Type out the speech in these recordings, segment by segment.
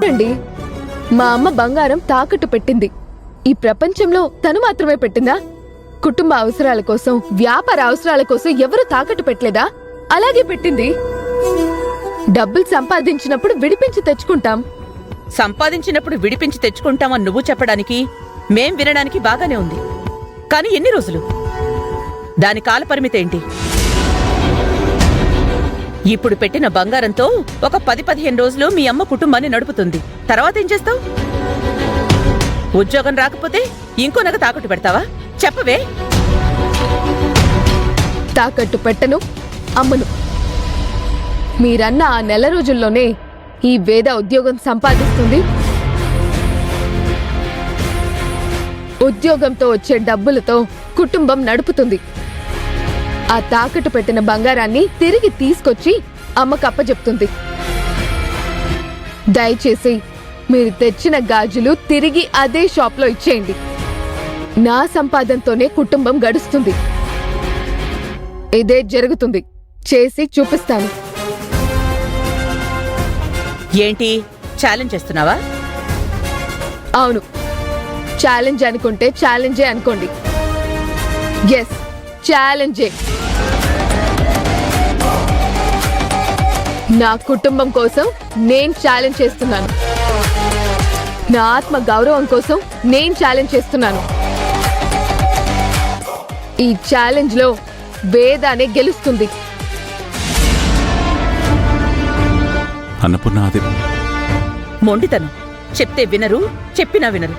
అండి, మా అమ్మ బంగారం తాకట్టు పెట్టింది. ఈ ప్రపంచంలో తను మాత్రమే పెట్టిందా? కుటుంబ అవసరాల కోసం, వ్యాపార అవసరాల కోసం ఎవరు తాకట్టు పెట్టలేదా? అలాగే పెట్టింది. డబ్బులు సంపాదించినప్పుడు విడిపించి తెచ్చుకుంటాం. సంపాదించినప్పుడు విడిపించి తెచ్చుకుంటామని నువ్వు చెప్పడానికి, మేం వినడానికి బాగానే ఉంది. కానీ ఎన్ని రోజులు? దాని కాలపరిమితి ఏంటి? ఇప్పుడు పెట్టిన బంగారంతో ఒక 10-15 రోజులు మీ అమ్మ కుటుంబాన్ని నడుపుతుంది. తర్వాత ఏం చేస్తావు? ఉద్యోగం రాకపోతే ఇంకో నగ తాకట్టు పెడతావా? చెప్పవే. తాకట్టు పెట్టను, అమ్మను. మీరన్న ఆ నెల రోజుల్లోనే ఈ వేద ఉద్యోగం సంపాదిస్తుంది. ఉద్యోగంతో వచ్చే డబ్బులతో కుటుంబం నడుపుతుంది. ఆ తాకట్టు పెట్టిన బంగారాన్ని తిరిగి తీసుకొచ్చి అమ్మకు అప్పచెప్తుంది. దయచేసి మీరు తెచ్చిన గాజులు తిరిగి అదే షాప్లో ఇచ్చేయండి. నా సంపాదనతోనే కుటుంబం గడుస్తుంది. ఇదే జరుగుతుంది. చేసి చూపిస్తాను. ఏంటి ఛాలెంజ్ చేస్తున్నావా? అవును, ఛాలెంజ్ అనుకుంటే ఛాలెంజే అనుకోండి. ఎస్, ఛాలెంజే. నా కుటుంబం కోసం నేను ఛాలెంజ్ చేస్తున్నాను. నా ఆత్మ గౌరవం కోసం నేను ఛాలెంజ్ చేస్తున్నాను. ఈ ఛాలెంజ్ లో వేదానే గెలుస్తుంది. అన్నపూర్ణ, అది మొండితనం. చెప్తే వినరు, చెప్పినా వినరు.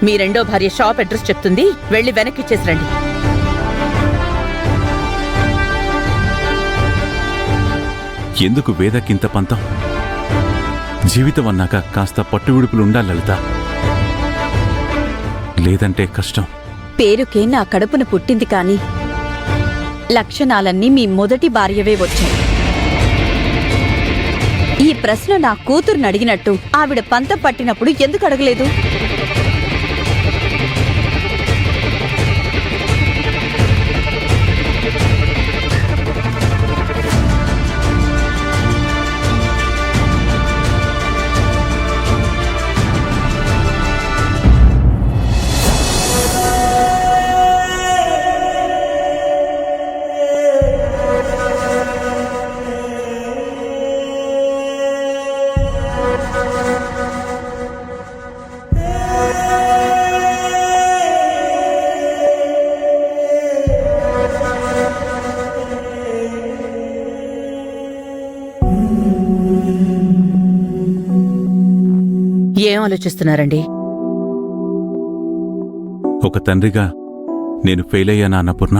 మీ రెండో భార్య షాప్ అడ్రస్ చెప్తుంది, వెళ్ళి వెనక్కిచ్చేసి రండి. ఎందుకు వేదకింత పంతం? జీవితం అన్నాక కాస్త పట్టువిడుపులు ఉండాలి లలిత, లేదంటే కష్టం. పేరుకే నా కడుపున పుట్టింది కాని లక్షణాలన్నీ మీ మొదటి భార్యవే వచ్చాయి. ఈ ప్రశ్న నా కూతురుని అడిగినట్టు ఆవిడ పంతం పట్టినప్పుడు ఎందుకు అడగలేదు? ఏం ఆలోచిస్తున్నారండి? ఒక తండ్రిగా నేను ఫెయిల్ అయ్యానా అన్నపూర్ణ?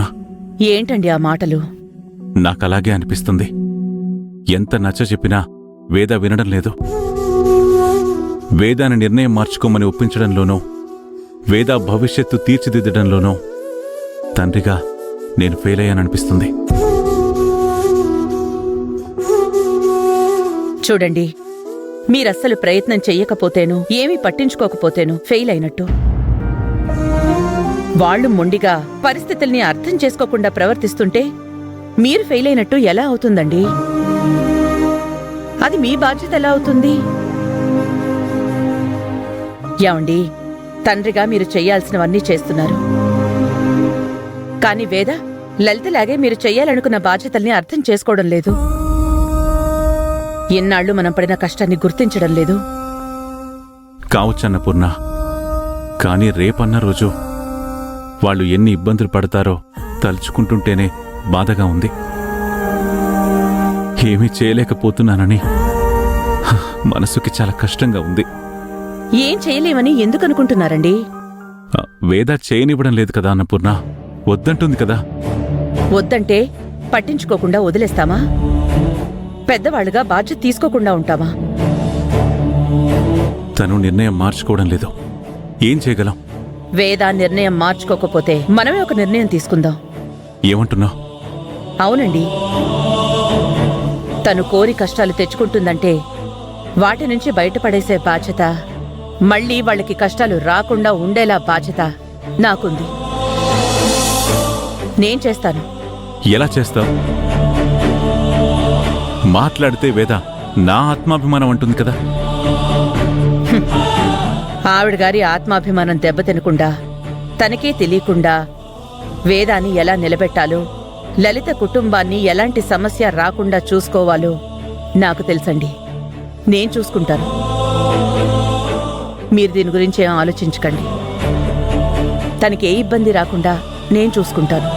ఏంటండి ఆ మాటలు? నాకలాగే అనిపిస్తుంది. ఎంత నచ్చ చెప్పినా వేద వినడం లేదు. వేదాని నిర్ణయం మార్చుకోమని ఒప్పించడంలోనో, వేద భవిష్యత్తు తీర్చిదిద్దడంలోనో తండ్రిగా నేను ఫెయిల్ అయ్యాననిపిస్తుంది. చూడండి, మీరస్సలు ప్రయత్నం చెయ్యకపోతేను, ఏమీ పట్టించుకోకపోతేను ఫెయిల్ అయినట్టు. వాళ్లు మొండిగా పరిస్థితుల్ని అర్థం చేసుకోకుండా ప్రవర్తిస్తుంటే మీరు ఫెయిల్ అయినట్టు ఎలా అవుతుందండి? అది మీ బాధ్యత ఎలా అవుతుంది? యాండి, తండ్రిగా మీరు చెయ్యాల్సినవన్నీ చేస్తున్నారు. కాని వేద, లలితలాగే మీరు చెయ్యాలనుకున్న బాధ్యతల్ని అర్థం చేసుకోవడం లేదు. ఎన్నాళ్లు మనం పడిన కష్టాన్ని గుర్తించడం లేదు. కావచ్చన్నపూర్ణ, కాని రేపన్న రోజు వాళ్ళు ఎన్ని ఇబ్బందులు పడతారో తలుచుకుంటుంటేనే బాధగా ఉంది. ఏమీ చేయలేకపోతున్నానని మనసుకి చాలా కష్టంగా ఉంది. ఏం చేయలేమని ఎందుకనుకుంటున్నారండి? వేద చేయనివ్వడం లేదు కదా అన్నపూర్ణ, వద్దంటుంది కదా. వద్దంటే పట్టించుకోకుండా వదిలేస్తామా? పెద్దవాళ్లుగా బాధ్యత తీసుకోకుండా ఉంటామా? తను నిర్ణయం మార్చుకోవడం లేదు. ఏం చేయగలం? వేద నిర్ణయం మార్చుకోకపోతే మనమే ఒక నిర్ణయం తీసుకుందాం. ఏమంటున్నావు? అవునండి, తను కోరి కష్టాలు తెచ్చుకుంటుందంటే వాటి నుంచి బయటపడేసే బాధ్యత, మళ్లీ వాళ్ళకి కష్టాలు రాకుండా ఉండేలా బాధ్యత నాకుంది. నేను చేస్తాను. ఎలా చేస్తావు? మాట్లాడితే వేద నా ఆత్మాభిమానం అంటుంది కదా. ఆవిడ గారి ఆత్మాభిమానం దెబ్బతినకుండా తనకే తెలియకుండా వేదాన్ని ఎలా నిలబెట్టాలో, లలిత కుటుంబాన్ని ఎలాంటి సమస్య రాకుండా చూసుకోవాలో నాకు తెలుసండి. నేను చూసుకుంటాను. మీరు దీని గురించి ఏం ఆలోచించకండి. తనకి ఏ ఇబ్బంది రాకుండా నేను చూసుకుంటాను.